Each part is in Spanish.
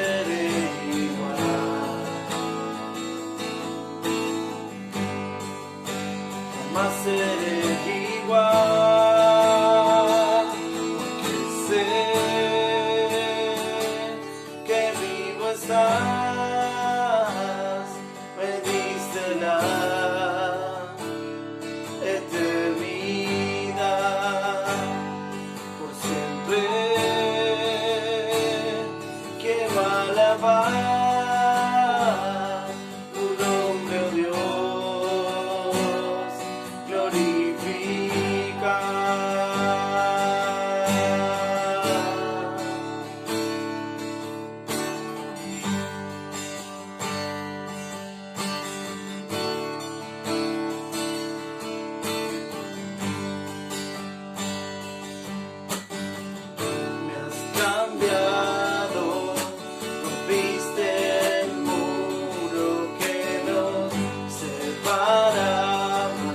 seré igual, jamás seré igual, porque sé que vivo estás, me diste la eternidad, por siempre quiero alabar tu nombre, oh Dios, glorificar. Me has cambiado, rompiste el muro que nos separaba.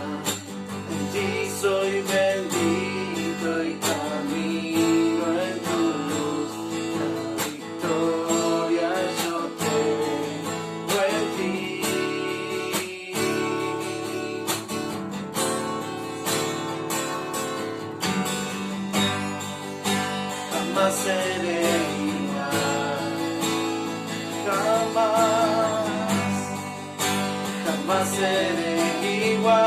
En ti soy bendito y camino en tu luz. La victoria yo tengo en ti. Jamás seré igual, jamás, jamás seré igual,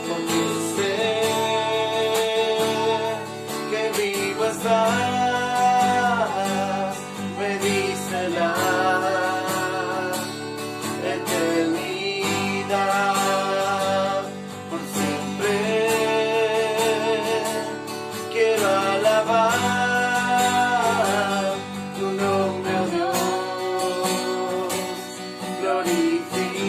porque sé que vivo estás, me diste la eternidad, por siempre quiero alabar tu nombre, oh Dios, glorificar.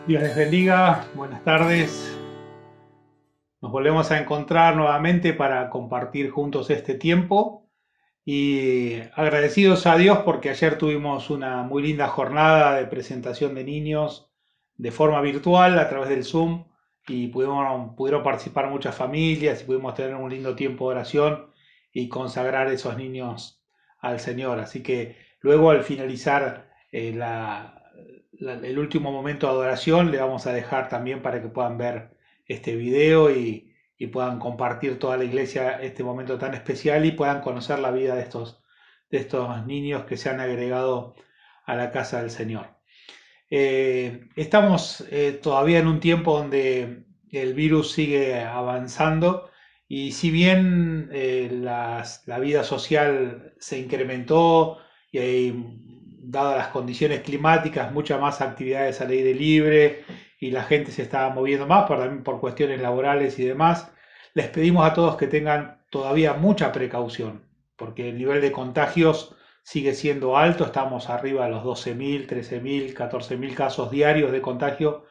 Dios les bendiga, buenas tardes. Nos volvemos a encontrar nuevamente para compartir juntos este tiempo y agradecidos a Dios porque ayer tuvimos una muy linda jornada de presentación de niños de forma virtual a través del Zoom y pudieron participar muchas familias y pudimos tener un lindo tiempo de oración y consagrar esos niños al Señor. Así que luego al finalizar el último momento de adoración le vamos a dejar también para que puedan ver este video y puedan compartir toda la iglesia este momento tan especial y puedan conocer la vida de estos niños que se han agregado a la casa del Señor. Estamos todavía en un tiempo donde el virus sigue avanzando y si bien la vida social se incrementó y hay, dadas las condiciones climáticas, muchas más actividades al aire libre y la gente se está moviendo más, pero también por cuestiones laborales y demás, les pedimos a todos que tengan todavía mucha precaución, porque el nivel de contagios sigue siendo alto, estamos arriba de los 12.000, 13.000, 14.000 casos diarios de contagio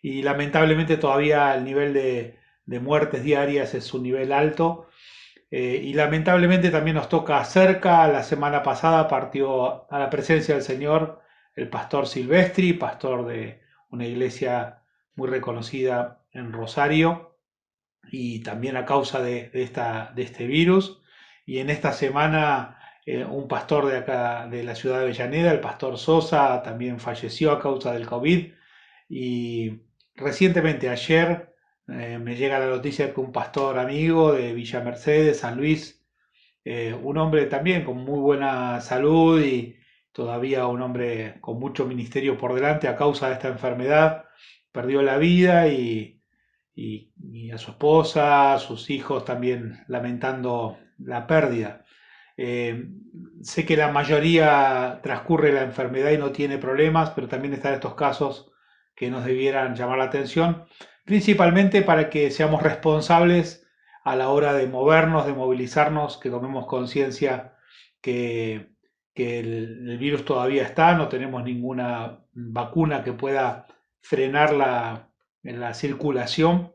y lamentablemente todavía el nivel de muertes diarias es un nivel alto. Y lamentablemente también nos toca cerca, la semana pasada partió a la presencia del Señor el pastor Silvestri, pastor de una iglesia muy reconocida en Rosario, y también a causa de este virus. Y en esta semana un pastor de acá, de la ciudad de Avellaneda, el pastor Sosa, también falleció a causa del COVID. Y recientemente, ayer, me llega la noticia de que un pastor amigo de Villa Mercedes, San Luis, un hombre también con muy buena salud y todavía un hombre con mucho ministerio por delante a causa de esta enfermedad, perdió la vida y a su esposa, a sus hijos también lamentando la pérdida. Eh, Sé que la mayoría transcurre la enfermedad y no tiene problemas, pero también están estos casos que nos debieran llamar la atención, principalmente para que seamos responsables a la hora de movernos, de movilizarnos, que tomemos conciencia que, que el virus todavía está, no tenemos ninguna vacuna que pueda frenar la circulación.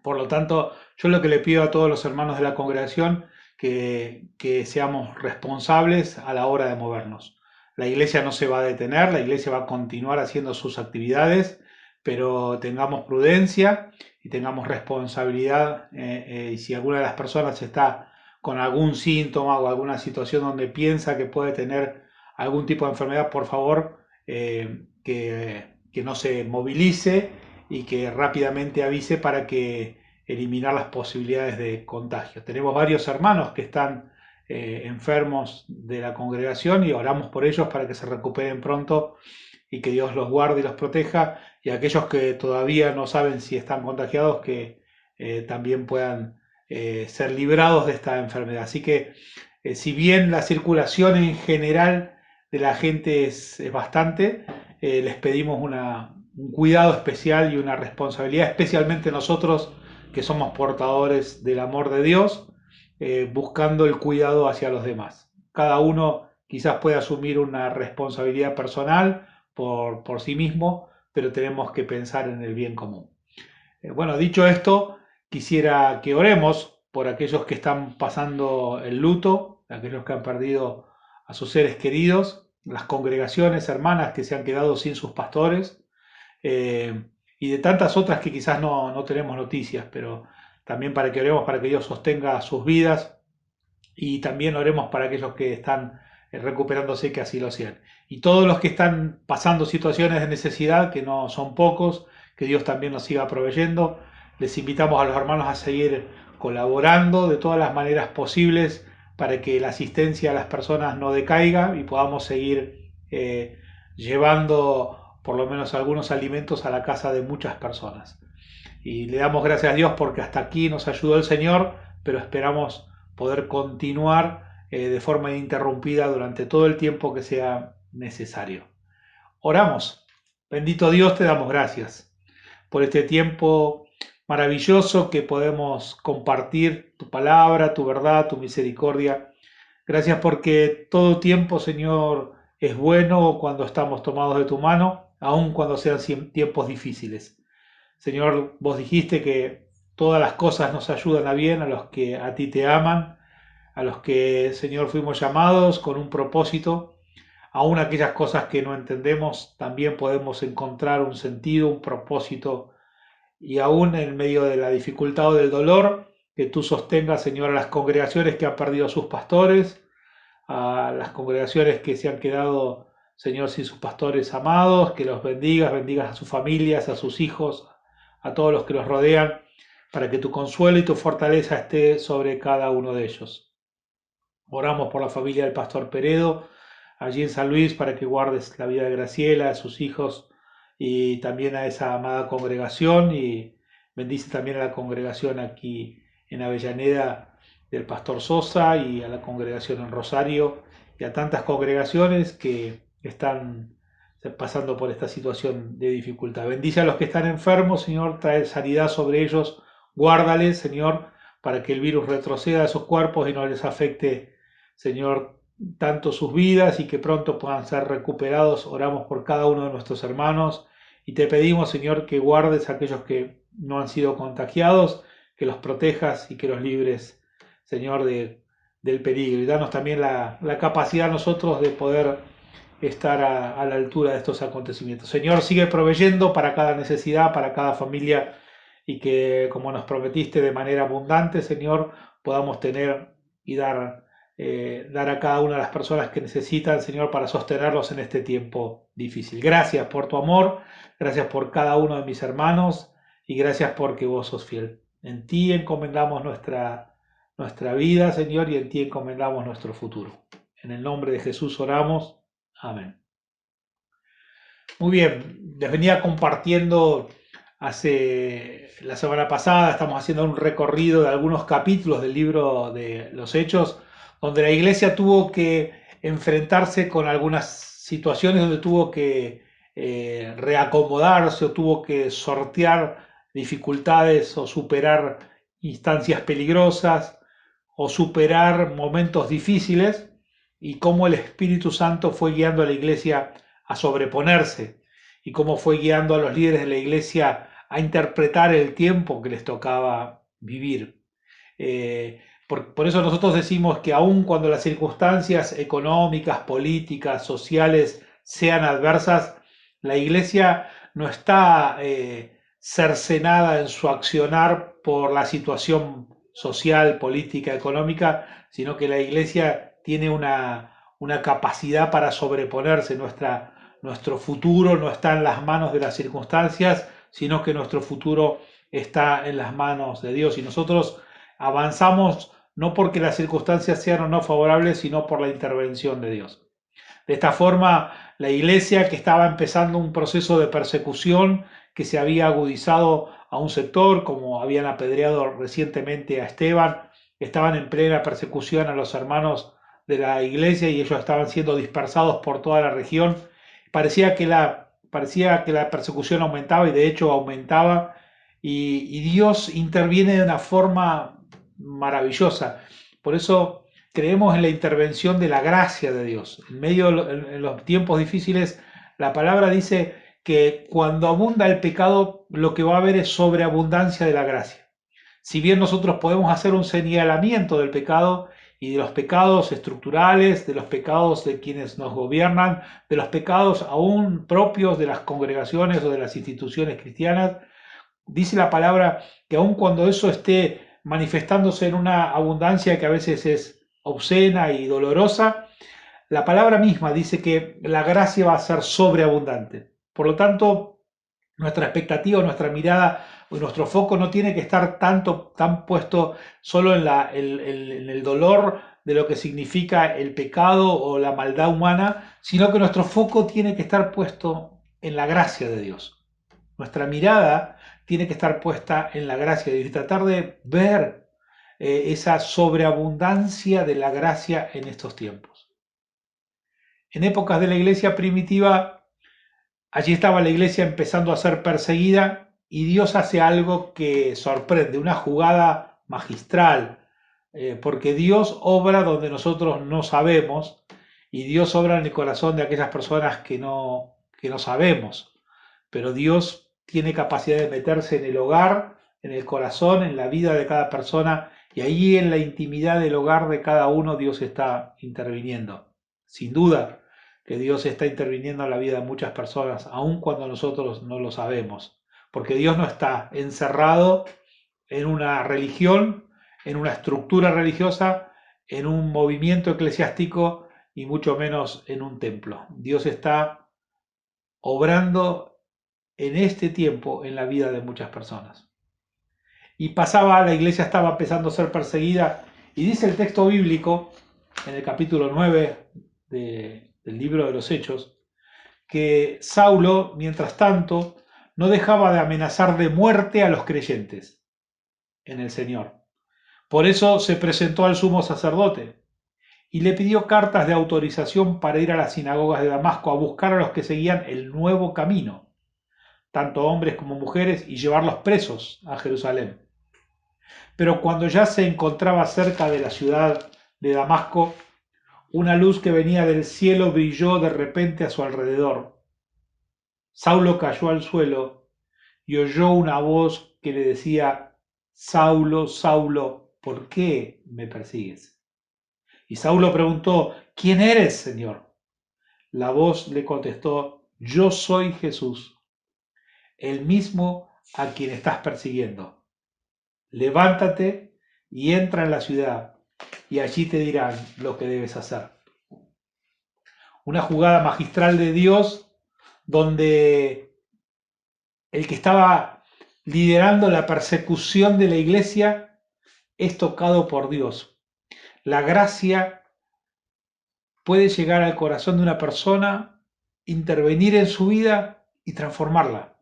Por lo tanto, yo lo que le pido a todos los hermanos de la congregación que seamos responsables a la hora de movernos. La iglesia no se va a detener, la iglesia va a continuar haciendo sus actividades, pero tengamos prudencia y tengamos responsabilidad. Y si alguna de las personas está con algún síntoma o alguna situación donde piensa que puede tener algún tipo de enfermedad, por favor, que no se movilice y que rápidamente avise para que eliminar las posibilidades de contagio. Tenemos varios hermanos que están enfermos de la congregación y oramos por ellos para que se recuperen pronto y que Dios los guarde y los proteja, y aquellos que todavía no saben si están contagiados que también puedan ser librados de esta enfermedad. Así que si bien la circulación en general de la gente es bastante, les pedimos un cuidado especial y una responsabilidad, especialmente nosotros que somos portadores del amor de Dios, buscando el cuidado hacia los demás. Cada uno quizás puede asumir una responsabilidad personal por sí mismo, pero tenemos que pensar en el bien común. Bueno, dicho esto, quisiera que oremos por aquellos que están pasando el luto, aquellos que han perdido a sus seres queridos, las congregaciones hermanas que se han quedado sin sus pastores, eh, y de tantas otras que quizás no tenemos noticias, pero también para que oremos para que Dios sostenga sus vidas y también oremos para aquellos que están recuperándose, que así lo sean. Y todos los que están pasando situaciones de necesidad, que no son pocos, que Dios también nos siga proveyendo. Les invitamos a los hermanos a seguir colaborando de todas las maneras posibles para que la asistencia a las personas no decaiga y podamos seguir llevando por lo menos algunos alimentos a la casa de muchas personas. Y le damos gracias a Dios porque hasta aquí nos ayudó el Señor, pero esperamos poder continuar de forma ininterrumpida durante todo el tiempo que sea necesario. Oramos. Bendito Dios, te damos gracias por este tiempo maravilloso que podemos compartir tu palabra, tu verdad, tu misericordia. Gracias porque todo tiempo, Señor, es bueno cuando estamos tomados de tu mano. aun cuando sean tiempos difíciles. Señor, vos dijiste que todas las cosas nos ayudan a bien a los que a ti te aman, a los que, Señor, fuimos llamados con un propósito. Aún aquellas cosas que no entendemos, también podemos encontrar un sentido, un propósito, y aún en medio de la dificultad o del dolor, que tú sostengas, Señor, a las congregaciones que han perdido a sus pastores, a las congregaciones que se han quedado, Señor, sin sus pastores amados, que los bendigas, bendigas a sus familias, a sus hijos, a todos los que los rodean, para que tu consuelo y tu fortaleza esté sobre cada uno de ellos. Oramos por la familia del pastor Peredo, allí en San Luis, para que guardes la vida de Graciela, a sus hijos y también a esa amada congregación, y bendice también a la congregación aquí en Avellaneda del pastor Sosa, y a la congregación en Rosario, y a tantas congregaciones que están pasando por esta situación de dificultad. Bendice a los que están enfermos, Señor, trae sanidad sobre ellos, guárdales, Señor, para que el virus retroceda a sus cuerpos y no les afecte, Señor, tanto sus vidas, y que pronto puedan ser recuperados. Oramos por cada uno de nuestros hermanos y te pedimos, Señor, que guardes a aquellos que no han sido contagiados, que los protejas y que los libres, Señor, del peligro. Y danos también la capacidad nosotros de poder estar a la altura de estos acontecimientos. Señor, sigue proveyendo para cada necesidad, para cada familia, y que, como nos prometiste, de manera abundante, Señor, podamos tener y dar a cada una de las personas que necesitan, Señor, para sostenerlos en este tiempo difícil. Gracias por tu amor, gracias por cada uno de mis hermanos, y gracias porque vos sos fiel. En ti encomendamos nuestra vida, Señor, y en ti encomendamos nuestro futuro. En el nombre de Jesús oramos. Amén. Muy bien, les venía compartiendo hace la semana pasada, estamos haciendo un recorrido de algunos capítulos del libro de los Hechos, donde la iglesia tuvo que enfrentarse con algunas situaciones donde tuvo que reacomodarse, o tuvo que sortear dificultades, o superar instancias peligrosas, o superar momentos difíciles, y cómo el Espíritu Santo fue guiando a la iglesia a sobreponerse, y cómo fue guiando a los líderes de la iglesia a interpretar el tiempo que les tocaba vivir. Por eso nosotros decimos que aun cuando las circunstancias económicas, políticas, sociales sean adversas, la iglesia no está cercenada en su accionar por la situación social, política, económica, sino que la iglesia tiene una capacidad para sobreponerse. Nuestro futuro no está en las manos de las circunstancias, sino que nuestro futuro está en las manos de Dios. Y nosotros avanzamos no porque las circunstancias sean o no favorables, sino por la intervención de Dios. De esta forma, la iglesia, que estaba empezando un proceso de persecución que se había agudizado a un sector, como habían apedreado recientemente a Esteban, estaban en plena persecución a los hermanos de la iglesia, y ellos estaban siendo dispersados por toda la región. Parecía que la persecución aumentaba, y de hecho aumentaba, y Dios interviene de una forma maravillosa. Por eso creemos en la intervención de la gracia de Dios. En los tiempos difíciles, la palabra dice que cuando abunda el pecado, lo que va a haber es sobreabundancia de la gracia. Si bien nosotros podemos hacer un señalamiento del pecado, y de los pecados estructurales, de los pecados de quienes nos gobiernan, de los pecados aún propios de las congregaciones o de las instituciones cristianas, dice la palabra que aun cuando eso esté manifestándose en una abundancia que a veces es obscena y dolorosa, la palabra misma dice que la gracia va a ser sobreabundante. Por lo tanto, nuestra expectativa, nuestra mirada, nuestro foco no tiene que estar tan puesto solo en el dolor de lo que significa el pecado o la maldad humana, sino que nuestro foco tiene que estar puesto en la gracia de Dios. Nuestra mirada tiene que estar puesta en la gracia de Dios, y tratar de ver esa sobreabundancia de la gracia en estos tiempos. En épocas de la iglesia primitiva, allí estaba la iglesia empezando a ser perseguida, y Dios hace algo que sorprende, una jugada magistral, porque Dios obra donde nosotros no sabemos, y Dios obra en el corazón de aquellas personas que no sabemos. pero Dios tiene capacidad de meterse en el hogar, en el corazón, en la vida de cada persona, y ahí en la intimidad del hogar de cada uno Dios está interviniendo. Sin duda que Dios está interviniendo en la vida de muchas personas, aun cuando nosotros no lo sabemos, porque Dios no está encerrado en una religión, en una estructura religiosa, en un movimiento eclesiástico y mucho menos en un templo. Dios está obrando en este tiempo en la vida de muchas personas. Y pasaba, la iglesia estaba empezando a ser perseguida, y dice el texto bíblico, en el capítulo 9 del libro de los Hechos, que Saulo, mientras tanto, no dejaba de amenazar de muerte a los creyentes en el Señor. Por eso se presentó al sumo sacerdote y le pidió cartas de autorización para ir a las sinagogas de Damasco a buscar a los que seguían el nuevo camino, tanto hombres como mujeres, y llevarlos presos a Jerusalén. Pero cuando ya se encontraba cerca de la ciudad de Damasco, una luz que venía del cielo brilló de repente a su alrededor. Saulo cayó al suelo y oyó una voz que le decía: Saulo, Saulo, ¿por qué me persigues? Y Saulo preguntó: ¿Quién eres, Señor? La voz le contestó: Yo soy Jesús, el mismo a quien estás persiguiendo. Levántate y entra en la ciudad, y allí te dirán lo que debes hacer. Una jugada magistral de Dios, donde el que estaba liderando la persecución de la iglesia es tocado por Dios. La gracia puede llegar al corazón de una persona, intervenir en su vida y transformarla.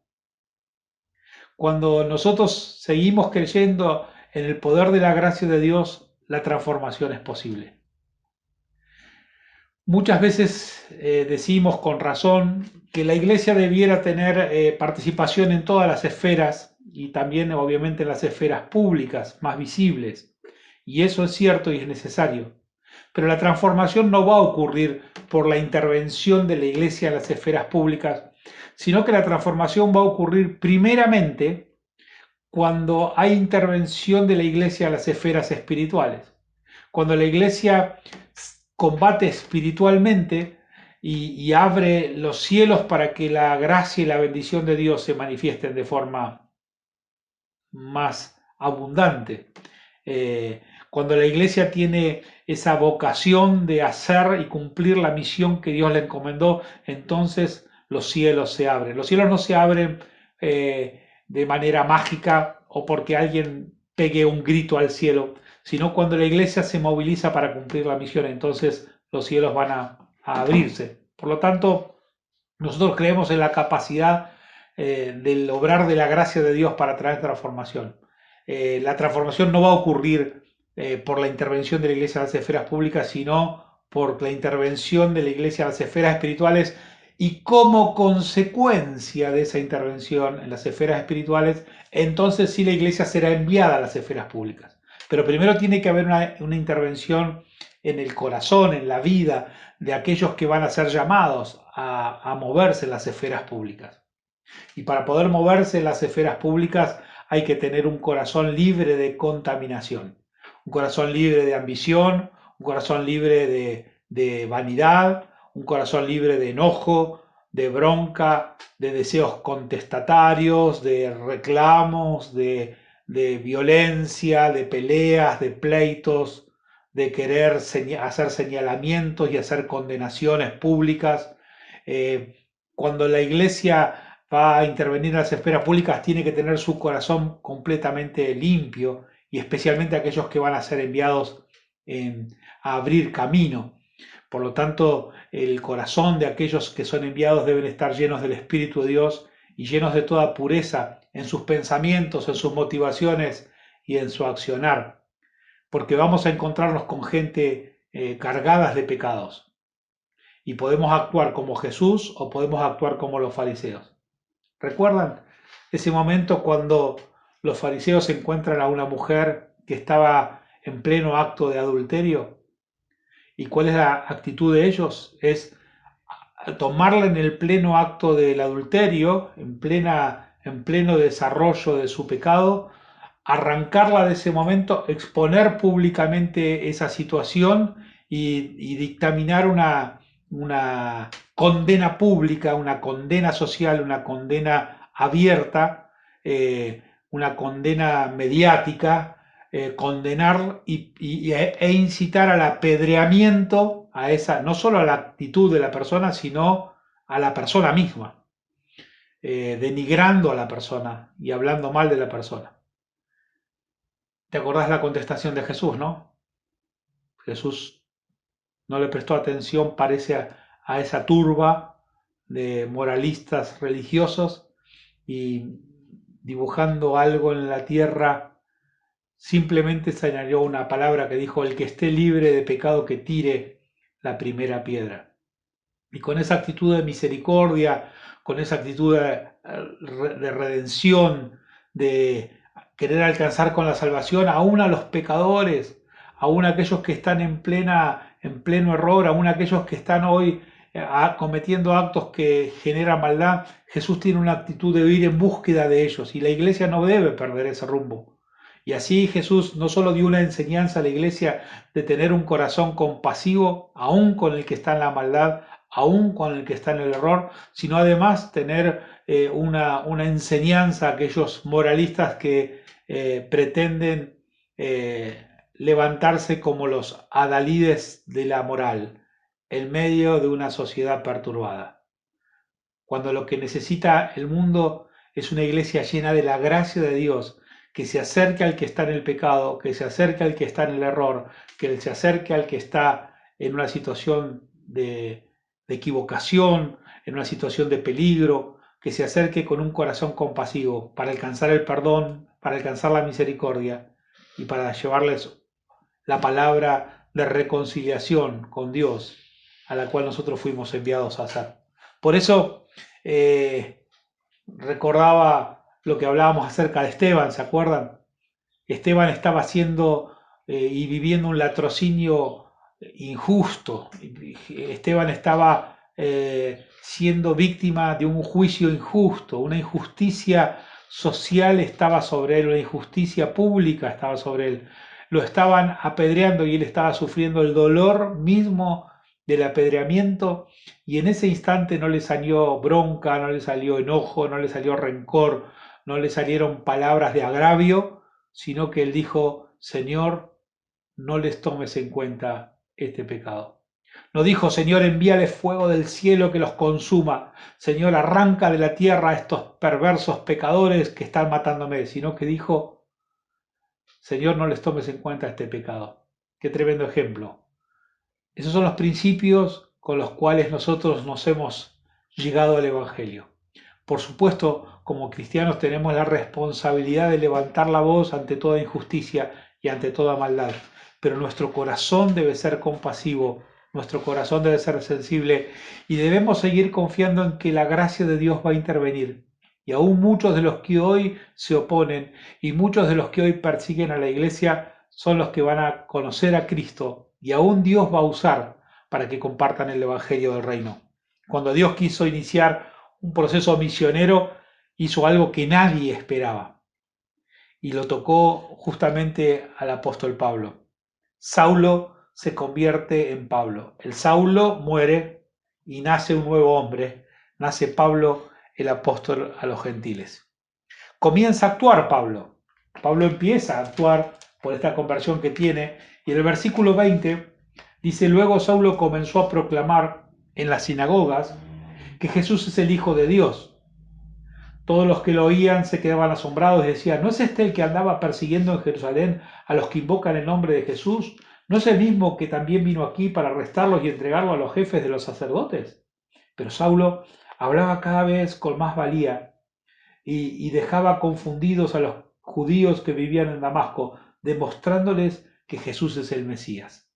Cuando nosotros seguimos creyendo en el poder de la gracia de Dios, la transformación es posible. Muchas veces decimos con razón que la iglesia debiera tener participación en todas las esferas, y también obviamente en las esferas públicas más visibles. Y eso es cierto y es necesario. Pero la transformación no va a ocurrir por la intervención de la iglesia en las esferas públicas, sino que la transformación va a ocurrir primeramente cuando hay intervención de la iglesia en las esferas espirituales. Cuando la iglesia combate espiritualmente y abre los cielos para que la gracia y la bendición de Dios se manifiesten de forma más abundante. Cuando la iglesia tiene esa vocación de hacer y cumplir la misión que Dios le encomendó, entonces los cielos se abren. Los cielos no se abren de manera mágica o porque alguien pegue un grito al cielo, sino cuando la iglesia se moviliza para cumplir la misión, entonces los cielos van a abrirse. Por lo tanto, nosotros creemos en la capacidad del obrar de la gracia de Dios para traer transformación. La transformación no va a ocurrir por la intervención de la iglesia en las esferas públicas, sino por la intervención de la iglesia en las esferas espirituales, y como consecuencia de esa intervención en las esferas espirituales, entonces sí la iglesia será enviada a las esferas públicas. Pero primero tiene que haber una intervención en el corazón, en la vida de aquellos que van a ser llamados a moverse en las esferas públicas. Y para poder moverse en las esferas públicas hay que tener un corazón libre de contaminación, un corazón libre de ambición, un corazón libre de vanidad, un corazón libre de enojo, de bronca, de deseos contestatarios, de reclamos, de violencia, de peleas, de pleitos, de querer hacer señalamientos y hacer condenaciones públicas. Cuando la iglesia va a intervenir en las esferas públicas, tiene que tener su corazón completamente limpio, y especialmente aquellos que van a ser enviados a abrir camino. Por lo tanto, el corazón de aquellos que son enviados deben estar llenos del Espíritu de Dios y llenos de toda pureza en sus pensamientos, en sus motivaciones y en su accionar, porque vamos a encontrarnos con gente cargadas de pecados, y podemos actuar como Jesús o podemos actuar como los fariseos. ¿Recuerdan ese momento cuando los fariseos encuentran a una mujer que estaba en pleno acto de adulterio? ¿Y cuál es la actitud de ellos? Es tomarla en el pleno acto del adulterio, en pleno desarrollo de su pecado, arrancarla de ese momento, exponer públicamente esa situación y dictaminar una condena pública, una condena social, una condena abierta, una condena mediática, condenar e incitar al apedreamiento a esa, no solo a la actitud de la persona, sino a la persona misma, denigrando a la persona y hablando mal de la persona. ¿Te acordás la contestación de Jesús, no? Jesús no le prestó atención, parece, a esa turba de moralistas religiosos y dibujando algo en la tierra, simplemente señaló una palabra que dijo: el que esté libre de pecado que tire la primera piedra. Y con esa actitud de misericordia, con esa actitud de redención, de querer alcanzar con la salvación aún a los pecadores, aún a aquellos que están en pleno error, aún a aquellos que están hoy cometiendo actos que generan maldad, Jesús tiene una actitud de ir en búsqueda de ellos y la iglesia no debe perder ese rumbo. Y así Jesús no solo dio una enseñanza a la iglesia de tener un corazón compasivo, aún con el que está en la maldad, aún con el que está en el error, sino además tener una enseñanza a aquellos moralistas que pretenden levantarse como los adalides de la moral en medio de una sociedad perturbada. Cuando lo que necesita el mundo es una iglesia llena de la gracia de Dios, que se acerque al que está en el pecado, que se acerque al que está en el error, que se acerque al que está en una situación de equivocación, en una situación de peligro, que se acerque con un corazón compasivo para alcanzar el perdón, para alcanzar la misericordia y para llevarles la palabra de reconciliación con Dios, a la cual nosotros fuimos enviados a hacer. Por eso recordaba lo que hablábamos acerca de Esteban, ¿se acuerdan? Esteban estaba haciendo y viviendo un latrocinio injusto. Esteban estaba siendo víctima de un juicio injusto, una injusticia social estaba sobre él, una injusticia pública estaba sobre él. Lo estaban apedreando y él estaba sufriendo el dolor mismo del apedreamiento, y en ese instante no le salió bronca, no le salió enojo, no le salió rencor, no le salieron palabras de agravio, sino que él dijo: Señor, no les tomes en cuenta este pecado. No dijo: Señor, envíale fuego del cielo que los consuma. Señor, arranca de la tierra a estos perversos pecadores que están matándome. Sino que dijo: Señor, no les tomes en cuenta este pecado. Qué tremendo ejemplo. Esos son los principios con los cuales nosotros nos hemos llegado al Evangelio. Por supuesto, como cristianos tenemos la responsabilidad de levantar la voz ante toda injusticia y ante toda maldad, pero nuestro corazón debe ser compasivo, nuestro corazón debe ser sensible y debemos seguir confiando en que la gracia de Dios va a intervenir. Y aún muchos de los que hoy se oponen y muchos de los que hoy persiguen a la iglesia son los que van a conocer a Cristo, y aún Dios va a usar para que compartan el Evangelio del Reino. Cuando Dios quiso iniciar un proceso misionero, hizo algo que nadie esperaba y lo tocó justamente al apóstol Pablo. Saulo se convierte en Pablo. El Saulo muere y nace un nuevo hombre, nace Pablo, el apóstol a los gentiles. Comienza a actuar Pablo. Pablo empieza a actuar por esta conversión que tiene, y en el versículo 20 dice: luego Saulo comenzó a proclamar en las sinagogas que Jesús es el Hijo de Dios. Todos los que lo oían se quedaban asombrados y decían: ¿no es este el que andaba persiguiendo en Jerusalén a los que invocan el nombre de Jesús? ¿No es el mismo que también vino aquí para arrestarlos y entregarlo a los jefes de los sacerdotes? Pero Saulo hablaba cada vez con más valía y dejaba confundidos a los judíos que vivían en Damasco, demostrándoles que Jesús es el Mesías.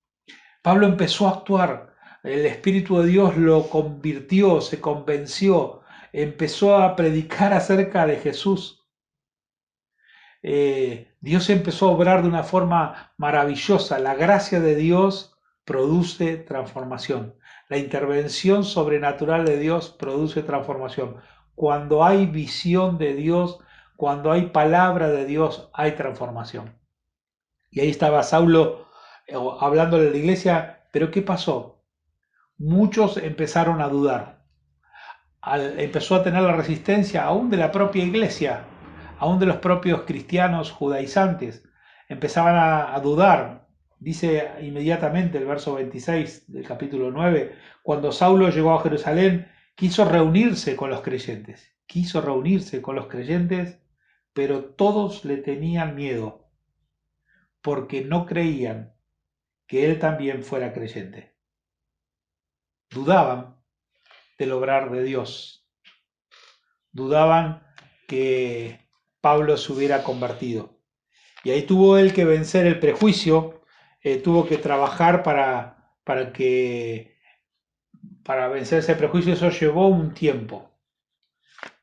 Pablo empezó a actuar, el Espíritu de Dios lo convirtió, se convenció, empezó a predicar acerca de Jesús. Dios empezó a obrar de una forma maravillosa, la gracia de Dios produce transformación. La intervención sobrenatural de Dios produce transformación. Cuando hay visión de Dios, cuando hay palabra de Dios, hay transformación. Y ahí estaba Saulo hablándole a la iglesia, pero ¿qué pasó? Muchos empezaron a dudar. Empezó a tener la resistencia aún de la propia iglesia, aún de los propios cristianos judaizantes. Empezaban a dudar. Dice inmediatamente el verso 26 del capítulo 9, cuando Saulo llegó a Jerusalén, quiso reunirse con los creyentes. Quiso reunirse con los creyentes, pero todos le tenían miedo, porque no creían que él también fuera creyente. Dudaban del obrar de Dios. Dudaban que Pablo se hubiera convertido. Y ahí tuvo él que vencer el prejuicio, tuvo que trabajar para vencer ese prejuicio. Eso llevó un tiempo.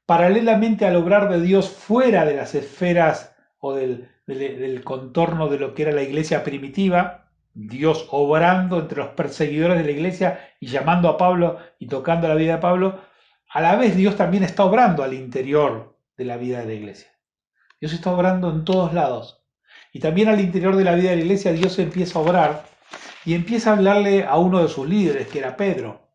Paralelamente al obrar de Dios fuera de las esferas o del contorno de lo que era la iglesia primitiva, Dios obrando entre los perseguidores de la iglesia y llamando a Pablo y tocando la vida de Pablo, a la vez Dios también está obrando al interior de la vida de la iglesia. Dios está obrando en todos lados. Y también al interior de la vida de la iglesia Dios empieza a obrar y empieza a hablarle a uno de sus líderes, que era Pedro.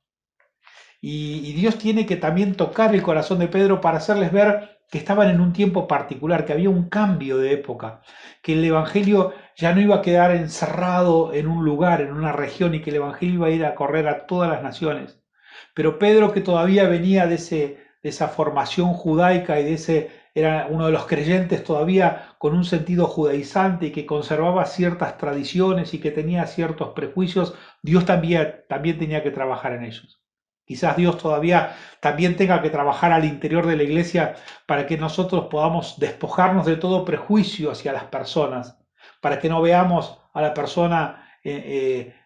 Y Dios tiene que también tocar el corazón de Pedro para hacerles ver que estaban en un tiempo particular, que había un cambio de época, que el Evangelio ya no iba a quedar encerrado en un lugar, en una región, y que el Evangelio iba a ir a correr a todas las naciones. Pero Pedro, que todavía venía de esa formación judaica y era uno de los creyentes todavía con un sentido judaizante y que conservaba ciertas tradiciones y que tenía ciertos prejuicios, Dios también tenía que trabajar en ellos. Quizás Dios todavía también tenga que trabajar al interior de la iglesia para que nosotros podamos despojarnos de todo prejuicio hacia las personas, para que no veamos a la persona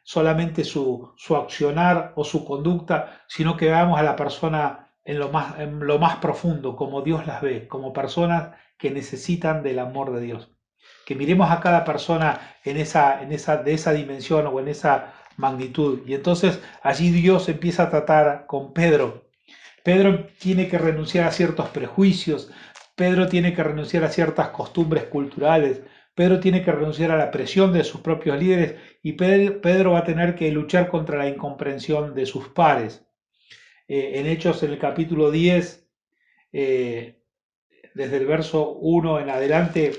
solamente su accionar o su conducta, sino que veamos a la persona en lo más profundo, como Dios las ve, como personas que necesitan del amor de Dios. Que miremos a cada persona de esa dimensión o en esa magnitud. Y entonces allí Dios empieza a tratar con Pedro. Pedro tiene que renunciar a ciertos prejuicios, Pedro tiene que renunciar a ciertas costumbres culturales, Pedro tiene que renunciar a la presión de sus propios líderes y Pedro va a tener que luchar contra la incomprensión de sus pares. En Hechos, en el capítulo 10, desde el verso 1 en adelante,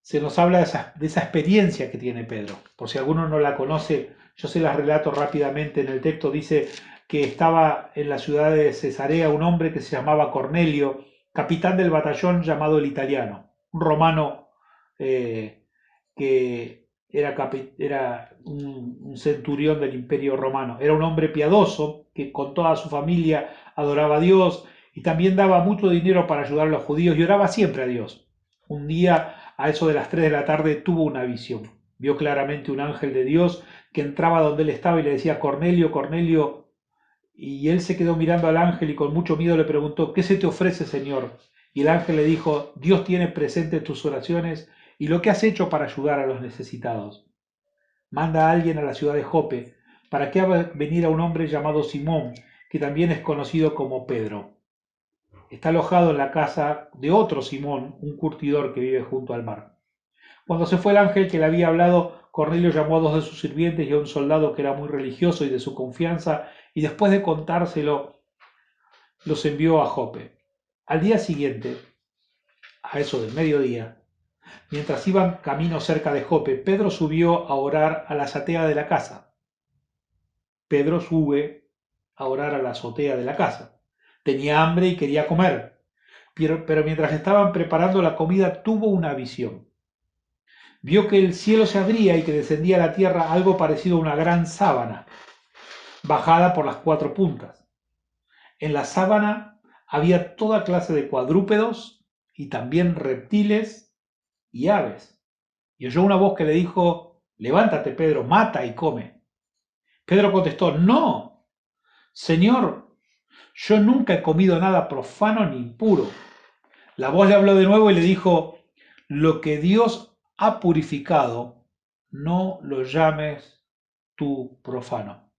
se nos habla de esa experiencia que tiene Pedro. Por si alguno no la conoce, yo se las relato rápidamente. En el texto dice que estaba en la ciudad de Cesarea un hombre que se llamaba Cornelio, capitán del batallón llamado el Italiano, un romano que era un centurión del imperio romano. Era un hombre piadoso que con toda su familia adoraba a Dios y también daba mucho dinero para ayudar a los judíos y oraba siempre a Dios. Un día, a eso de las 3 de la tarde, tuvo una visión. Vio claramente un ángel de Dios que entraba donde él estaba y le decía: Cornelio, Cornelio. Y él se quedó mirando al ángel y con mucho miedo le preguntó: ¿qué se te ofrece, Señor? Y el ángel le dijo: Dios tiene presente tus oraciones y lo que has hecho para ayudar a los necesitados. Manda a alguien a la ciudad de Jope para que haga venir a un hombre llamado Simón, que también es conocido como Pedro. Está alojado en la casa de otro Simón, un curtidor que vive junto al mar. Cuando se fue el ángel que le había hablado, Cornelio llamó a 2 de sus sirvientes y a un soldado que era muy religioso y de su confianza, y después de contárselo, los envió a Jope. Al día siguiente, a eso del mediodía, mientras iban camino cerca de Jope, Pedro subió a orar a la azotea de la casa. Pedro sube a orar a la azotea de la casa. Tenía hambre y quería comer, pero mientras estaban preparando la comida tuvo una visión. Vio que el cielo se abría y que descendía a la tierra algo parecido a una gran sábana, bajada por las 4 puntas. En la sábana había toda clase de cuadrúpedos y también reptiles y aves. Y oyó una voz que le dijo: levántate, Pedro, mata y come. Pedro contestó: no, Señor, yo nunca he comido nada profano ni impuro. La voz le habló de nuevo y le dijo: lo que Dios ha purificado, no lo llames tú profano.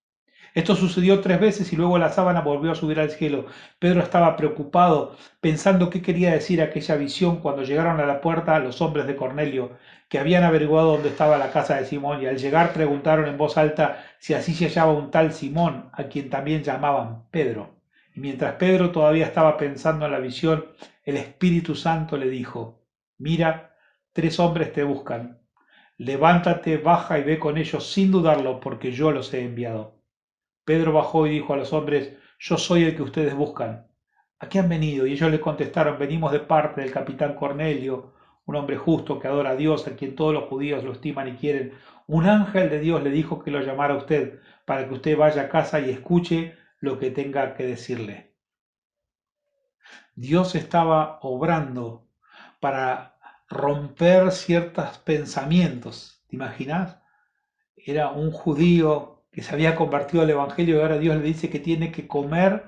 Esto sucedió 3 veces y luego la sábana volvió a subir al cielo. Pedro estaba preocupado, pensando qué quería decir aquella visión cuando llegaron a la puerta los hombres de Cornelio, que habían averiguado dónde estaba la casa de Simón, y al llegar preguntaron en voz alta si así se hallaba un tal Simón, a quien también llamaban Pedro. Y mientras Pedro todavía estaba pensando en la visión, el Espíritu Santo le dijo: Mira, 3 hombres te buscan. Levántate, baja y ve con ellos sin dudarlo, porque yo los he enviado. Pedro bajó y dijo a los hombres: Yo soy el que ustedes buscan. ¿A qué han venido? Y ellos le contestaron: Venimos de parte del capitán Cornelio, un hombre justo que adora a Dios, a quien todos los judíos lo estiman y quieren. Un ángel de Dios le dijo que lo llamara a usted, para que usted vaya a casa y escuche lo que tenga que decirle. Dios estaba obrando para romper ciertos pensamientos. ¿Te imaginas? Era un judío que se había convertido al Evangelio y ahora Dios le dice que tiene que comer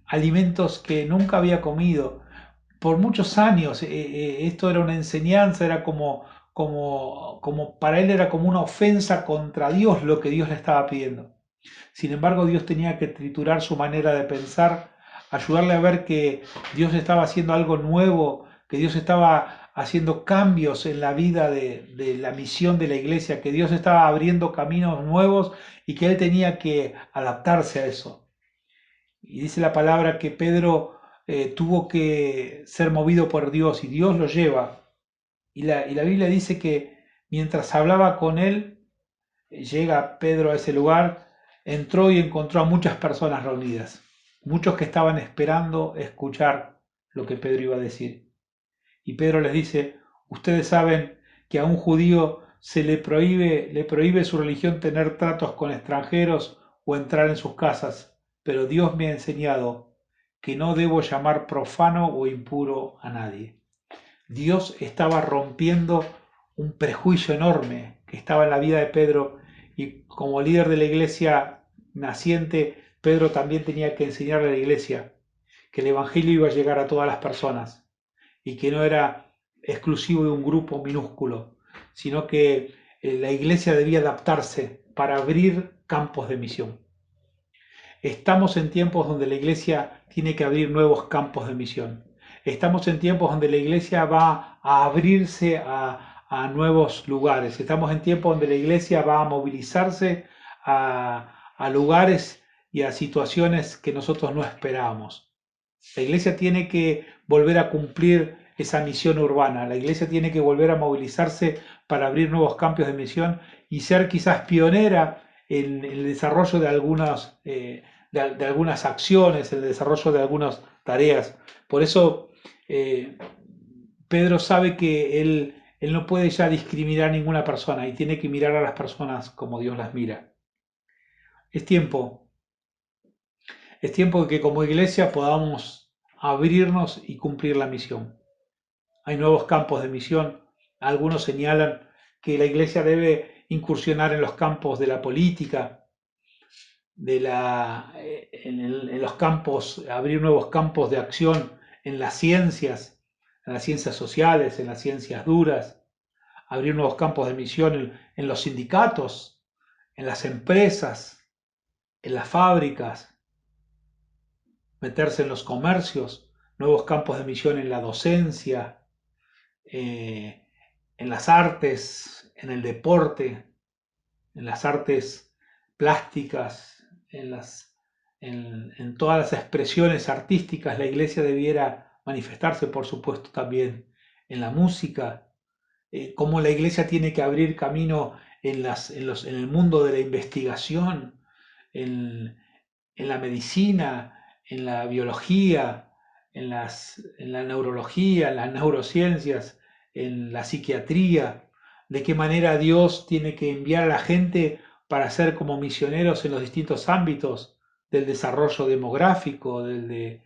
alimentos que nunca había comido. Por muchos años esto era una enseñanza, era como para él era como una ofensa contra Dios lo que Dios le estaba pidiendo. Sin embargo, Dios tenía que triturar su manera de pensar, ayudarle a ver que Dios estaba haciendo algo nuevo, que Dios estaba haciendo cambios en la vida de la misión de la iglesia, que Dios estaba abriendo caminos nuevos y que él tenía que adaptarse a eso. Y dice la palabra que Pedro tuvo que ser movido por Dios y Dios lo lleva. Y la Biblia dice que mientras hablaba con él, llega Pedro a ese lugar, entró y encontró a muchas personas reunidas, muchos que estaban esperando escuchar lo que Pedro iba a decir. Y Pedro les dice: ustedes saben que a un judío le prohíbe su religión tener tratos con extranjeros o entrar en sus casas, pero Dios me ha enseñado que no debo llamar profano o impuro a nadie. Dios estaba rompiendo un prejuicio enorme que estaba en la vida de Pedro, y como líder de la iglesia naciente, Pedro también tenía que enseñarle a la iglesia que el Evangelio iba a llegar a todas las personas y que no era exclusivo de un grupo minúsculo, sino que la iglesia debía adaptarse para abrir campos de misión. Estamos en tiempos donde la iglesia tiene que abrir nuevos campos de misión. Estamos en tiempos donde la iglesia va a abrirse a nuevos lugares. Estamos en tiempos donde la iglesia va a movilizarse a lugares y a situaciones que nosotros no esperábamos. La iglesia tiene que volver a cumplir esa misión urbana. La iglesia tiene que volver a movilizarse para abrir nuevos campos de misión y ser quizás pionera en el desarrollo de algunas acciones, el desarrollo de algunas tareas. Por eso Pedro sabe que él no puede ya discriminar a ninguna persona y tiene que mirar a las personas como Dios las mira. Es tiempo, es tiempo de que como iglesia podamos abrirnos y cumplir la misión. Hay nuevos campos de misión. Algunos señalan que la iglesia debe incursionar en los campos de la política, en los campos, abrir nuevos campos de acción en las ciencias sociales, en las ciencias duras, abrir nuevos campos de misión en los sindicatos, en las empresas, en las fábricas, meterse en los comercios, nuevos campos de misión en la docencia, en las artes, en el deporte, en las artes plásticas, en todas las expresiones artísticas. La iglesia debiera manifestarse, por supuesto, también en la música, cómo la iglesia tiene que abrir camino en el mundo de la investigación, en, en la medicina, en la biología, en la neurología, en las neurociencias, en la psiquiatría, de qué manera Dios tiene que enviar a la gente para ser como misioneros en los distintos ámbitos del desarrollo demográfico, de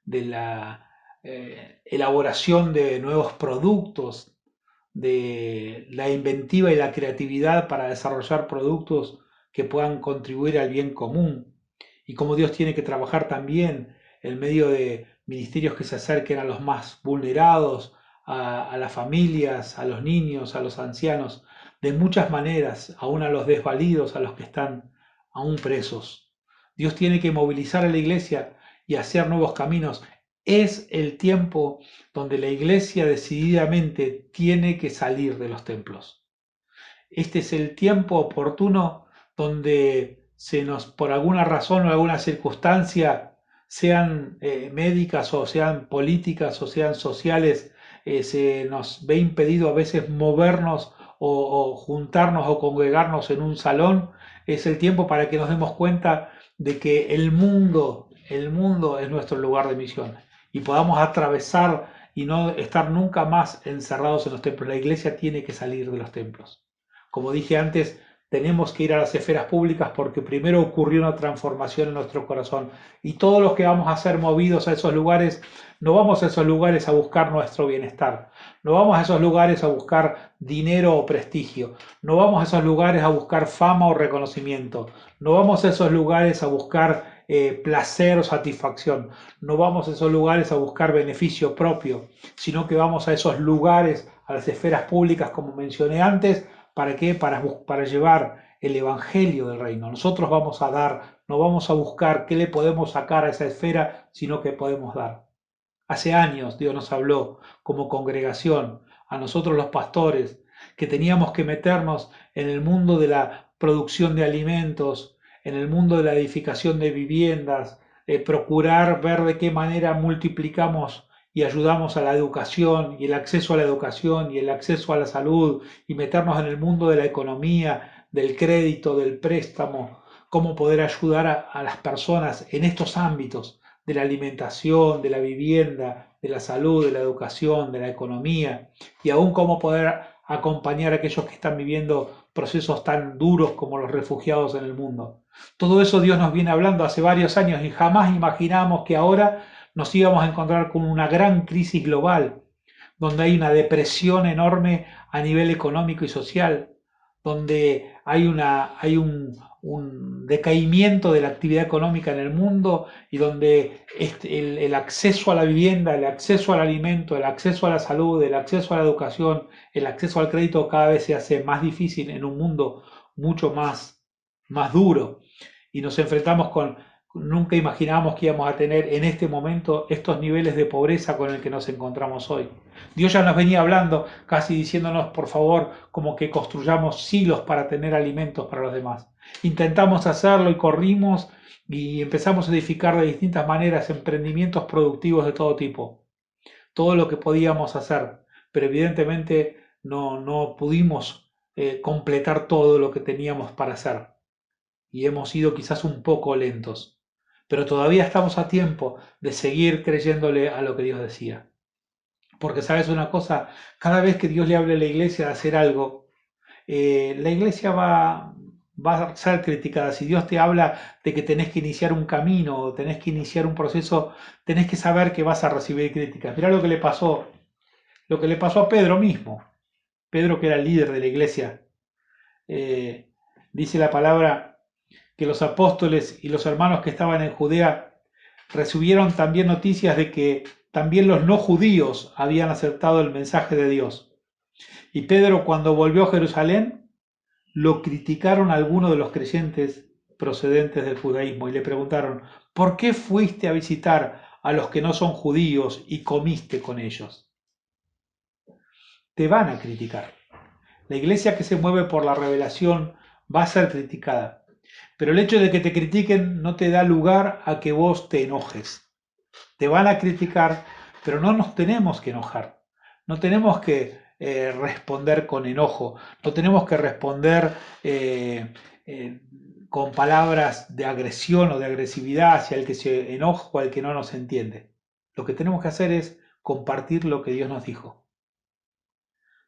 la elaboración de nuevos productos, de la inventiva y la creatividad para desarrollar productos que puedan contribuir al bien común, y cómo Dios tiene que trabajar también en medio de ministerios que se acerquen a los más vulnerados, a las familias, a los niños, a los ancianos, de muchas maneras, aún a los desvalidos, a los que están aún presos. Dios tiene que movilizar a la iglesia y hacer nuevos caminos. Es el tiempo donde la iglesia decididamente tiene que salir de los templos. Este es el tiempo oportuno donde se nos, por alguna razón o alguna circunstancia, sean médicas o sean políticas o sean sociales, se nos ve impedido a veces movernos o juntarnos o congregarnos en un salón. Es el tiempo para que nos demos cuenta de que el mundo es nuestro lugar de misión y podamos atravesar y no estar nunca más encerrados en los templos. La iglesia tiene que salir de los templos. Como dije antes, tenemos que ir a las esferas públicas porque primero ocurrió una transformación en nuestro corazón y todos los que vamos a ser movidos a esos lugares, no vamos a esos lugares a buscar nuestro bienestar, no vamos a esos lugares a buscar dinero o prestigio, no vamos a esos lugares a buscar fama o reconocimiento, no vamos a esos lugares a buscar placer o satisfacción, no vamos a esos lugares a buscar beneficio propio, sino que vamos a esos lugares, a las esferas públicas, como mencioné antes. ¿Para qué? Para llevar el evangelio del reino. Nosotros vamos a dar, no vamos a buscar qué le podemos sacar a esa esfera, sino qué podemos dar. Hace años Dios nos habló como congregación, a nosotros los pastores, que teníamos que meternos en el mundo de la producción de alimentos, en el mundo de la edificación de viviendas, procurar ver de qué manera multiplicamos y ayudamos a la educación y el acceso a la educación y el acceso a la salud y meternos en el mundo de la economía, del crédito, del préstamo, cómo poder ayudar a las personas en estos ámbitos de la alimentación, de la vivienda, de la salud, de la educación, de la economía y aún cómo poder acompañar a aquellos que están viviendo procesos tan duros como los refugiados en el mundo. Todo eso Dios nos viene hablando hace varios años y jamás imaginamos que ahora nos íbamos a encontrar con una gran crisis global, donde hay una depresión enorme a nivel económico y social, donde hay un decaimiento de la actividad económica en el mundo y donde el acceso a la vivienda, el acceso al alimento, el acceso a la salud, el acceso a la educación, el acceso al crédito cada vez se hace más difícil en un mundo mucho más duro. Y nos enfrentamos con, nunca imaginábamos que íbamos a tener en este momento estos niveles de pobreza con el que nos encontramos hoy. Dios ya nos venía hablando, casi diciéndonos, por favor, como que construyamos silos para tener alimentos para los demás. Intentamos hacerlo y corrimos y empezamos a edificar de distintas maneras emprendimientos productivos de todo tipo. Todo lo que podíamos hacer, pero evidentemente no pudimos completar todo lo que teníamos para hacer y hemos sido quizás un poco lentos, pero todavía estamos a tiempo de seguir creyéndole a lo que Dios decía. Porque sabes una cosa, cada vez que Dios le hable a la iglesia de hacer algo, la iglesia va a ser criticada. Si Dios te habla de que tenés que iniciar un camino o tenés que iniciar un proceso, tenés que saber que vas a recibir críticas. Mirá lo que le pasó a Pedro mismo. Pedro, que era el líder de la iglesia, dice la palabra que los apóstoles y los hermanos que estaban en Judea recibieron también noticias de que también los no judíos habían aceptado el mensaje de Dios. Y Pedro, cuando volvió a Jerusalén, lo criticaron algunos de los creyentes procedentes del judaísmo y le preguntaron, ¿por qué fuiste a visitar a los que no son judíos y comiste con ellos? Te van a criticar. La iglesia que se mueve por la revelación va a ser criticada. Pero el hecho de que te critiquen no te da lugar a que vos te enojes. Te van a criticar, pero no nos tenemos que enojar. No tenemos que responder con enojo. No tenemos que responder con palabras de agresión o de agresividad hacia el que se enoja o al que no nos entiende. Lo que tenemos que hacer es compartir lo que Dios nos dijo.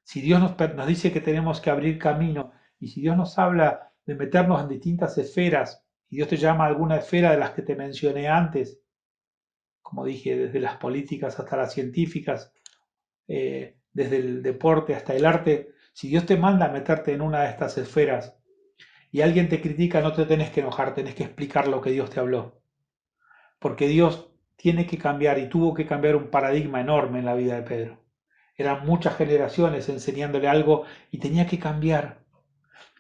Si Dios nos dice que tenemos que abrir camino y si Dios nos habla de meternos en distintas esferas y Dios te llama a alguna esfera de las que te mencioné antes, como dije, desde las políticas hasta las científicas, desde el deporte hasta el arte, si Dios te manda a meterte en una de estas esferas y alguien te critica, no te tenés que enojar, tenés que explicar lo que Dios te habló. Porque Dios tiene que cambiar y tuvo que cambiar un paradigma enorme en la vida de Pedro. Eran muchas generaciones enseñándole algo y tenía que cambiar.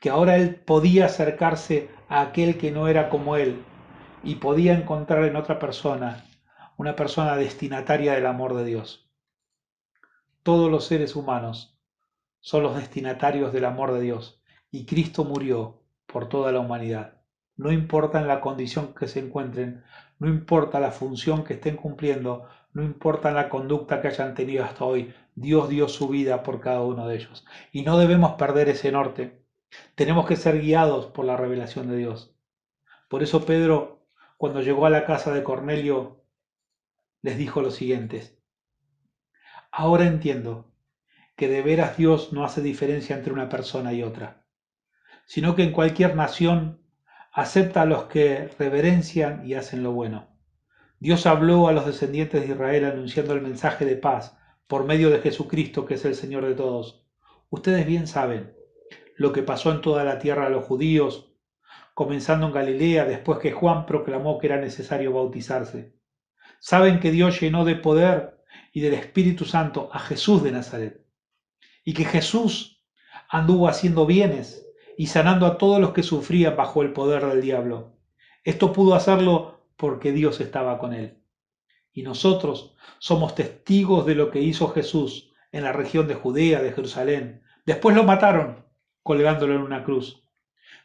que ahora él podía acercarse a aquel que no era como él y podía encontrar en otra persona, una persona destinataria del amor de Dios. Todos los seres humanos son los destinatarios del amor de Dios y Cristo murió por toda la humanidad. No importa en la condición que se encuentren, no importa la función que estén cumpliendo, no importa la conducta que hayan tenido hasta hoy, Dios dio su vida por cada uno de ellos. Y no debemos perder ese norte. Tenemos que ser guiados por la revelación de Dios. Por eso Pedro, cuando llegó a la casa de Cornelio, les dijo lo siguiente: ahora entiendo que de veras Dios no hace diferencia entre una persona y otra, sino que en cualquier nación acepta a los que reverencian y hacen lo bueno. Dios habló a los descendientes de Israel anunciando el mensaje de paz por medio de Jesucristo, que es el Señor de todos. Ustedes bien saben lo que pasó en toda la tierra a los judíos, comenzando en Galilea después que Juan proclamó que era necesario bautizarse. Saben que Dios llenó de poder y del Espíritu Santo a Jesús de Nazaret, y que Jesús anduvo haciendo bienes y sanando a todos los que sufrían bajo el poder del diablo. Esto pudo hacerlo porque Dios estaba con él. Y nosotros somos testigos de lo que hizo Jesús en la región de Judea, de Jerusalén. Después lo mataron colgándolo en una cruz,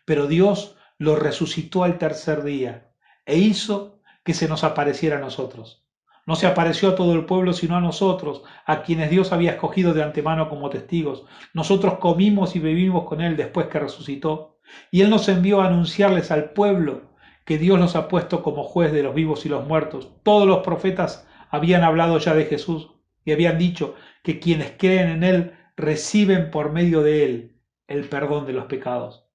pero Dios lo resucitó al tercer día e hizo que se nos apareciera a nosotros. No se apareció a todo el pueblo, sino a nosotros, a quienes Dios había escogido de antemano como testigos. Nosotros comimos y bebimos con Él después que resucitó, y Él nos envió a anunciarles al pueblo que Dios los ha puesto como juez de los vivos y los muertos. Todos los profetas habían hablado ya de Jesús y habían dicho que quienes creen en Él reciben por medio de Él el perdón de los pecados.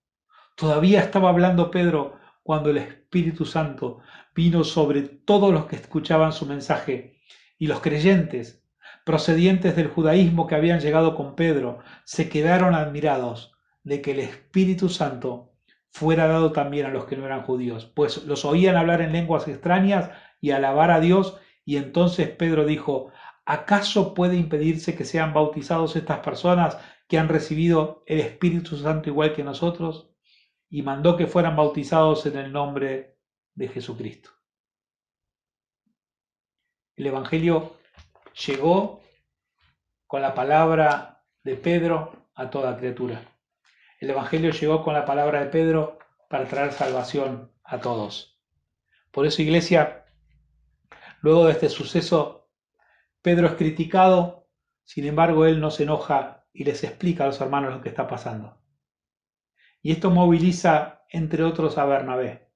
Todavía estaba hablando Pedro cuando el Espíritu Santo vino sobre todos los que escuchaban su mensaje, y los creyentes, procedientes del judaísmo que habían llegado con Pedro, se quedaron admirados de que el Espíritu Santo fuera dado también a los que no eran judíos, pues los oían hablar en lenguas extrañas y alabar a Dios, y entonces Pedro dijo: ¿acaso puede impedirse que sean bautizados estas personas que han recibido el Espíritu Santo igual que nosotros? Y mandó que fueran bautizados en el nombre de Jesucristo. El Evangelio llegó con la palabra de Pedro a toda criatura. El Evangelio llegó con la palabra de Pedro para traer salvación a todos. Por eso, iglesia, luego de este suceso, Pedro es criticado, sin embargo, él no se enoja y les explica a los hermanos lo que está pasando. Y esto moviliza, entre otros, a Bernabé.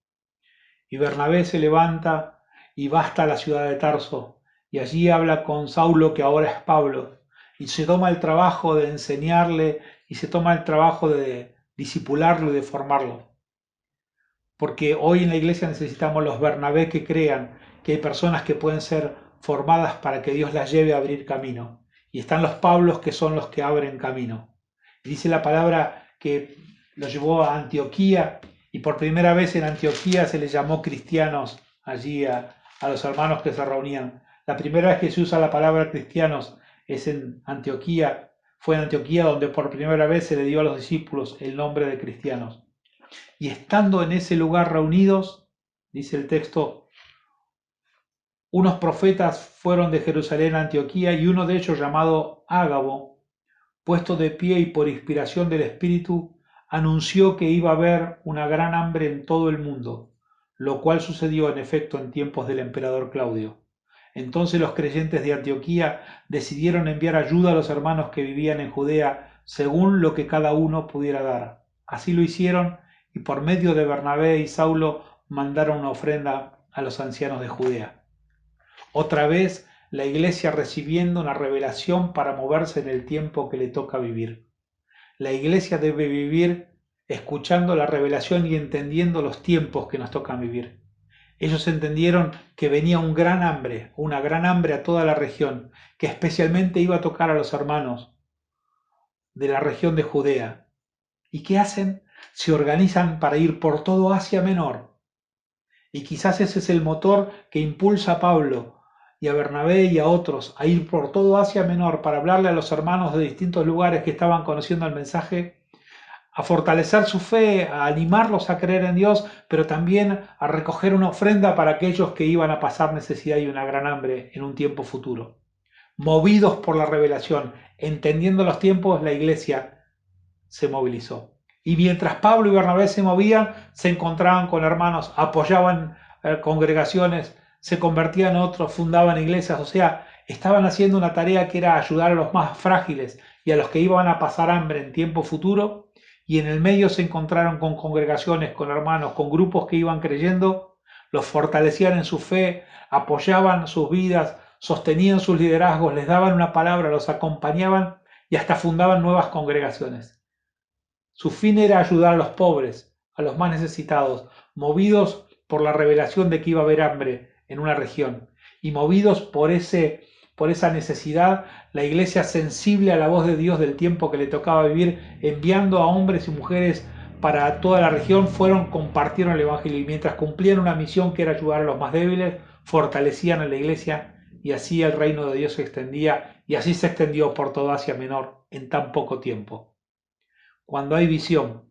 Y Bernabé se levanta y va hasta la ciudad de Tarso, y allí habla con Saulo, que ahora es Pablo, y se toma el trabajo de enseñarle y se toma el trabajo de discipularlo y de formarlo. Porque hoy en la iglesia necesitamos los Bernabé que crean que hay personas que pueden ser formadas para que Dios las lleve a abrir camino. Y están los Pablos, que son los que abren camino. Y dice la palabra que lo llevó a Antioquía, y por primera vez en Antioquía se les llamó cristianos allí a los hermanos que se reunían. La primera vez que se usa la palabra cristianos es en Antioquía. Fue en Antioquía donde por primera vez se le dio a los discípulos el nombre de cristianos. Y estando en ese lugar reunidos, dice el texto, unos profetas fueron de Jerusalén a Antioquía, y uno de ellos, llamado Ágabo, puesto de pie y por inspiración del Espíritu, anunció que iba a haber una gran hambre en todo el mundo, lo cual sucedió en efecto en tiempos del emperador Claudio. Entonces los creyentes de Antioquía decidieron enviar ayuda a los hermanos que vivían en Judea según lo que cada uno pudiera dar. Así lo hicieron, y por medio de Bernabé y Saulo mandaron una ofrenda a los ancianos de Judea. Otra vez la iglesia recibiendo una revelación para moverse en el tiempo que le toca vivir. La iglesia debe vivir escuchando la revelación y entendiendo los tiempos que nos tocan vivir. Ellos entendieron que venía una gran hambre a toda la región, que especialmente iba a tocar a los hermanos de la región de Judea. ¿Y qué hacen? Se organizan para ir por todo Asia Menor. Y quizás ese es el motor que impulsa a Pablo y a Bernabé y a otros a ir por todo Asia Menor para hablarle a los hermanos de distintos lugares que estaban conociendo el mensaje, a fortalecer su fe, a animarlos a creer en Dios, pero también a recoger una ofrenda para aquellos que iban a pasar necesidad y una gran hambre en un tiempo futuro. Movidos por la revelación, entendiendo los tiempos, la iglesia se movilizó. Y mientras Pablo y Bernabé se movían, se encontraban con hermanos, apoyaban congregaciones, se convertían en otros, fundaban iglesias, o sea, estaban haciendo una tarea que era ayudar a los más frágiles y a los que iban a pasar hambre en tiempo futuro, y en el medio se encontraron con congregaciones, con hermanos, con grupos que iban creyendo, los fortalecían en su fe, apoyaban sus vidas, sostenían sus liderazgos, les daban una palabra, los acompañaban y hasta fundaban nuevas congregaciones. Su fin era ayudar a los pobres, a los más necesitados, movidos por la revelación de que iba a haber hambre en una región y movidos por esa necesidad, la iglesia sensible a la voz de Dios del tiempo que le tocaba vivir, enviando a hombres y mujeres para toda la región, compartieron el evangelio y mientras cumplían una misión que era ayudar a los más débiles, fortalecían a la iglesia y así el reino de Dios se extendía y así se extendió por toda Asia Menor en tan poco tiempo. Cuando hay visión,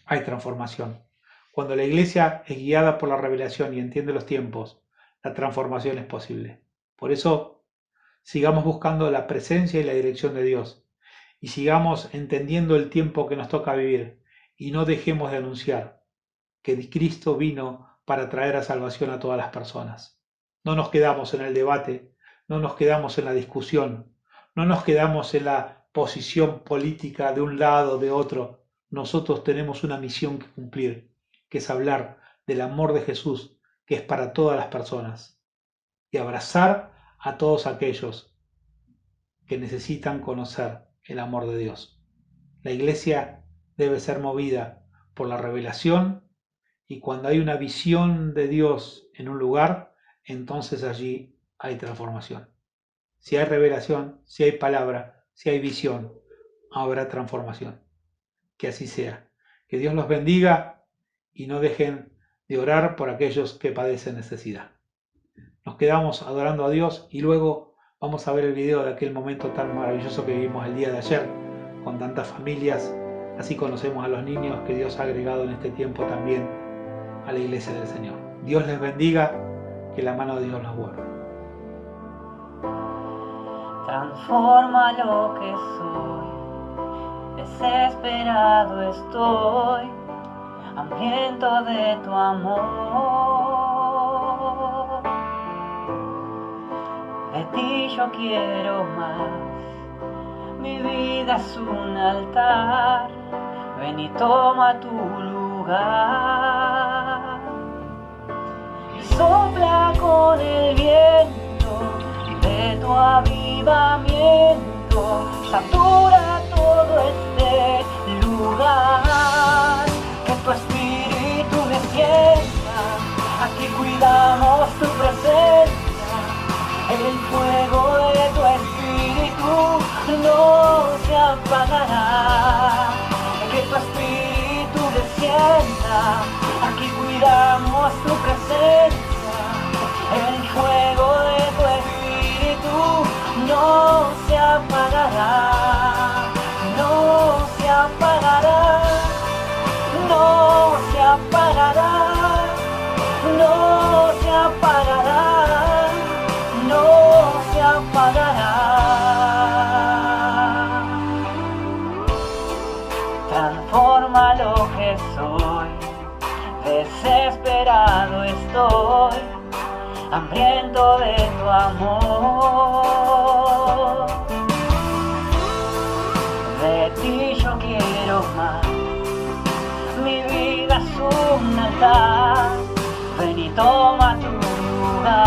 hay transformación. Cuando la iglesia es guiada por la revelación y entiende los tiempos, la transformación es posible. Por eso, sigamos buscando la presencia y la dirección de Dios y sigamos entendiendo el tiempo que nos toca vivir y no dejemos de anunciar que Cristo vino para traer a salvación a todas las personas. No nos quedamos en el debate, no nos quedamos en la discusión, no nos quedamos en la posición política de un lado o de otro. Nosotros tenemos una misión que cumplir, que es hablar del amor de Jesús, que es para todas las personas, y abrazar a todos aquellos que necesitan conocer el amor de Dios. La iglesia debe ser movida por la revelación y cuando hay una visión de Dios en un lugar, entonces allí hay transformación. Si hay revelación, si hay palabra, si hay visión, habrá transformación. Que así sea. Que Dios los bendiga y no dejen de orar por aquellos que padecen necesidad. Nos quedamos adorando a Dios y luego vamos a ver el video de aquel momento tan maravilloso que vivimos el día de ayer con tantas familias. Así conocemos a los niños que Dios ha agregado en este tiempo también a la iglesia del Señor. Dios les bendiga, que la mano de Dios los guarde. Transforma lo que soy, desesperado estoy, hambriento de tu amor. De ti yo quiero más, mi vida es un altar, ven y toma tu lugar. Y sopla con el viento de tu avivamiento, satura todo este lugar. Que tu espíritu descienda, aquí cuidamos tu presencia. El fuego de tu espíritu no se apagará. Que tu espíritu descienda, aquí cuidamos tu presencia. El fuego de tu espíritu no se apagará, no se apagará, no se apagará, no se apagará, no se apagará. Transforma lo que soy, desesperado estoy, hambriento de tu amor. De ti yo quiero más, mi vida es un altar, ven y toma tu lugar.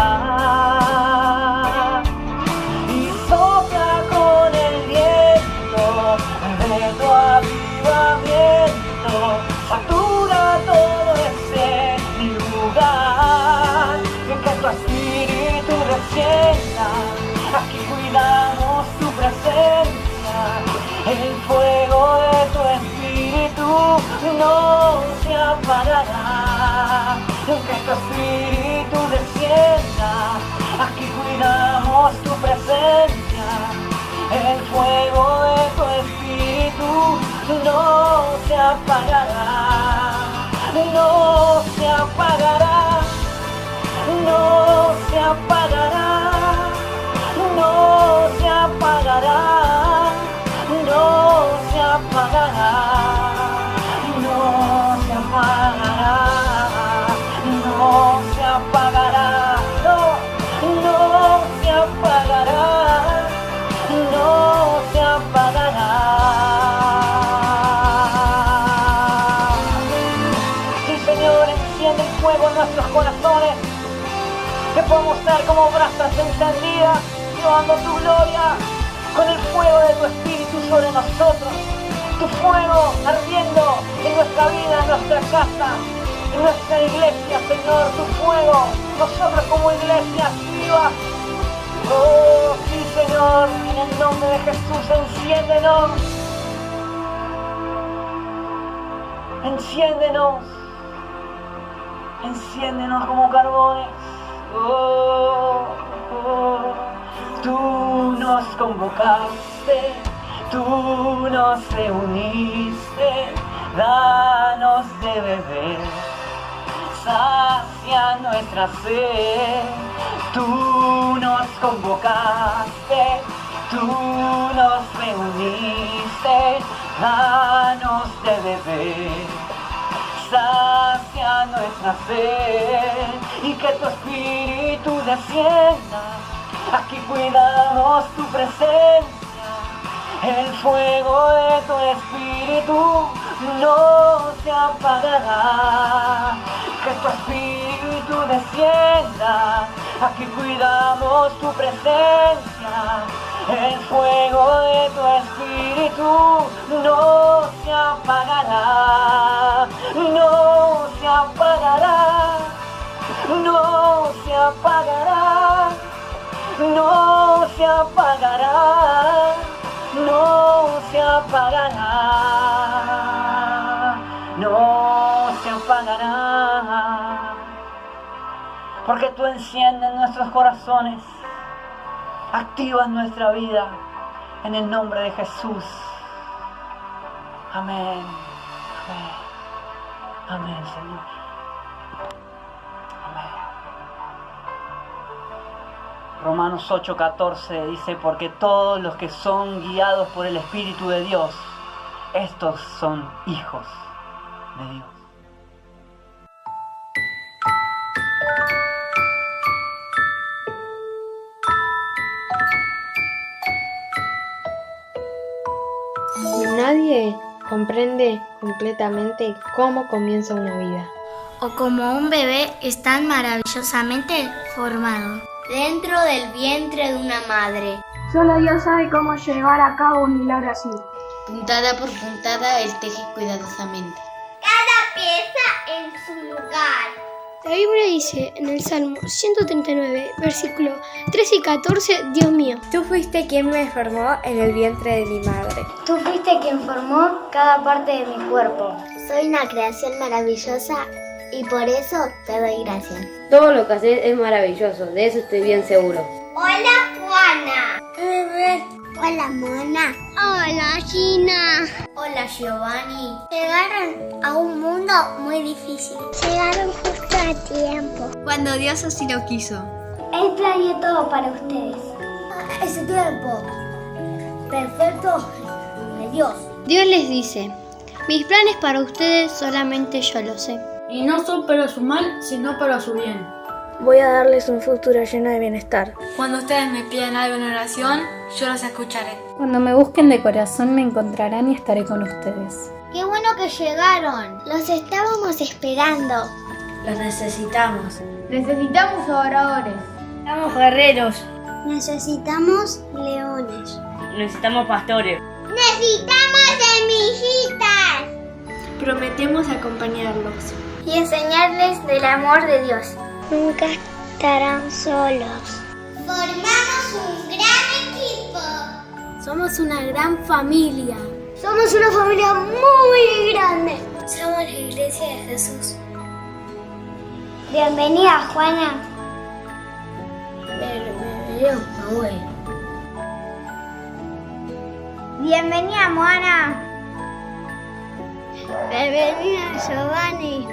Y sopla con el viento de tu avivamiento, satura todo ese lugar. Que tu espíritu descienda, aquí cuidamos tu presencia. El fuego de tu espíritu no se apagará. Que tu espíritu descienda, aquí cuidamos tu presencia. El fuego de tu espíritu no enciende el fuego en nuestros corazones, que podamos ser como brasas encendidas, llevando tu gloria con el fuego de tu Espíritu sobre nosotros, tu fuego ardiendo en nuestra vida, en nuestra casa, en nuestra iglesia, Señor, tu fuego, nosotros como iglesia viva. Oh, sí, Señor, en el nombre de Jesús, enciéndenos. Enciéndenos. Enciéndenos como carbones. Oh, oh. Tú nos convocaste, tú nos reuniste, danos de beber, sacia nuestra sed. Tú nos convocaste, tú nos reuniste, danos de beber, sacia nuestra sed, y que tu Espíritu descienda. Aquí cuidamos tu presencia, el fuego de tu Espíritu no se apagará. Que tu Espíritu descienda, aquí cuidamos tu presencia, el fuego de tu Espíritu no se apagará, no se apagará, no se apagará. No se apagará, no se apagará, no se apagará, porque tú enciendes nuestros corazones, activas nuestra vida, en el nombre de Jesús. Amén, amén, amén, Señor. Amén. Romanos 8:14 dice, porque todos los que son guiados por el Espíritu de Dios, estos son hijos de Dios. Nadie comprende completamente cómo comienza una vida. O como un bebé es tan maravillosamente formado dentro del vientre de una madre. Solo Dios sabe cómo llevar a cabo un milagro así. Puntada por puntada él teje cuidadosamente cada pieza en su lugar. La Biblia dice en el Salmo 139, versículo 13 y 14, Dios mío, Tú fuiste quien me formó en el vientre de mi madre. Tú fuiste quien formó cada parte de mi cuerpo. Soy una creación maravillosa y por eso te doy gracias. Todo lo que haces es maravilloso, de eso estoy bien seguro. Hola, Juana. Hola, Mona. Hola, Gina. Hola, Giovanni. Llegaron a un mundo muy difícil. Llegaron justo a tiempo. Cuando Dios así lo quiso. Él planeó todo para ustedes. Ese tiempo perfecto de Dios. Dios les dice, mis planes para ustedes solamente yo lo sé. Y no son para su mal, sino para su bien. Voy a darles un futuro lleno de bienestar. Cuando ustedes me pidan algo en oración, yo los escucharé. Cuando me busquen de corazón me encontrarán y estaré con ustedes. Qué bueno que llegaron. Los estábamos esperando. Los necesitamos. Necesitamos adoradores. Necesitamos guerreros. Necesitamos leones. Necesitamos pastores. Necesitamos semillitas. Prometemos acompañarlos. Y enseñarles del amor de Dios. Nunca estarán solos. Formamos un gran equipo. Somos una gran familia. Somos una familia muy grande. Somos la iglesia de Jesús. Bienvenida, Juana. Bienvenida, Moana. Bienvenida, Giovanni.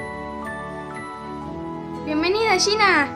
Bienvenida, Gina.